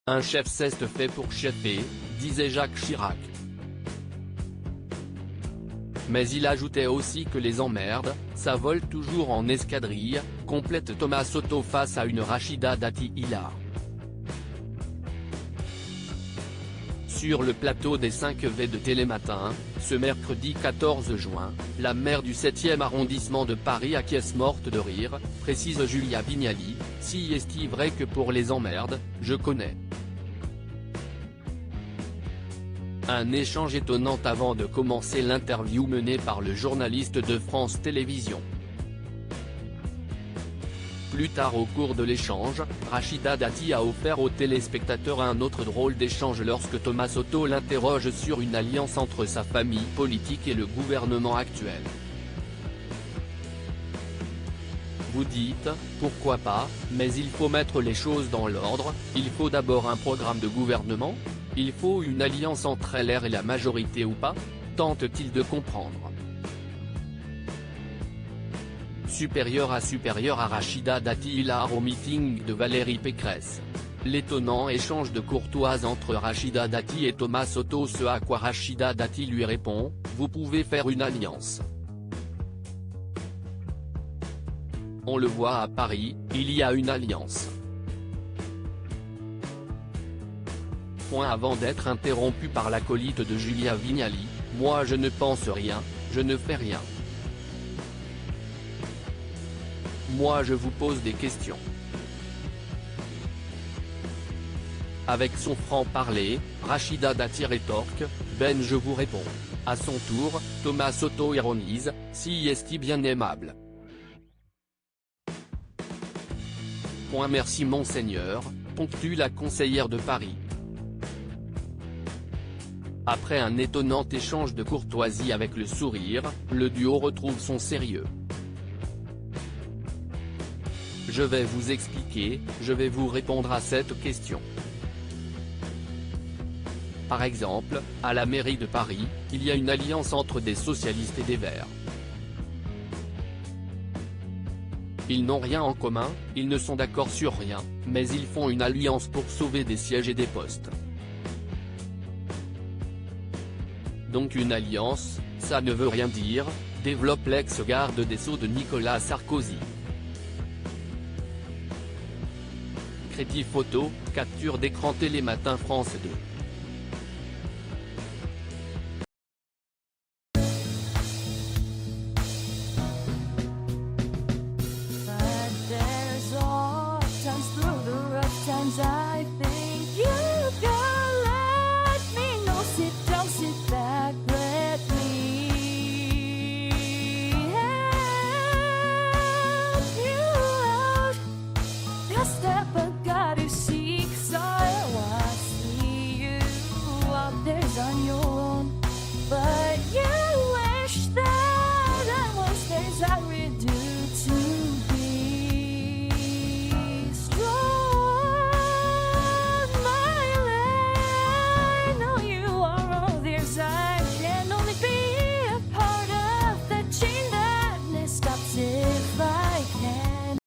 Un chef c'est fait pour cheffer, disait Jacques Chirac. Mais il ajoutait aussi que les emmerdes, ça vole toujours en escadrille, complète Thomas Soto face à une Rachida Dati hilar. Sur le plateau des 5V de Télématin, ce mercredi 14 juin, la maire du 7e arrondissement de Paris acquiesce morte de rire, précise Julia Vignali, si est-il vrai que pour les emmerdes, je connais. Un échange étonnant avant de commencer l'interview menée par le journaliste de France Télévisions. Plus tard au cours de l'échange, Rachida Dati a offert aux téléspectateurs un autre drôle d'échange lorsque Thomas Soto l'interroge sur une alliance entre sa famille politique et le gouvernement actuel. Vous dites, pourquoi pas, mais il faut mettre les choses dans l'ordre, il faut d'abord un programme de gouvernement ? Il faut une alliance entre LR et la majorité ou pas ? Tente-t-il de comprendre. Supérieur à Rachida Dati hilar au meeting de Valérie Pécresse. L'étonnant échange de courtoise entre Rachida Dati et Thomas Soto, ce à quoi Rachida Dati lui répond, vous pouvez faire une alliance. On le voit à Paris, il y a une alliance. Avant d'être interrompu par l'acolyte de Julia Vignali, moi je ne pense rien, je ne fais rien. Moi je vous pose des questions. Avec son franc-parler, Rachida Dati rétorque, ben je vous réponds. À son tour, Thomas Soto ironise, si est-il bien aimable. Merci monseigneur, ponctue la conseillère de Paris. Après un étonnant échange de courtoisie avec le sourire, le duo retrouve son sérieux. Je vais vous expliquer, je vais vous répondre à cette question. Par exemple, à la mairie de Paris, il y a une alliance entre des socialistes et des Verts. Ils n'ont rien en commun, ils ne sont d'accord sur rien, mais ils font une alliance pour sauver des sièges et des postes. Donc une alliance, ça ne veut rien dire, développe l'ex-garde des Sceaux de Nicolas Sarkozy. Crédit photo, capture d'écran Télématin France 2.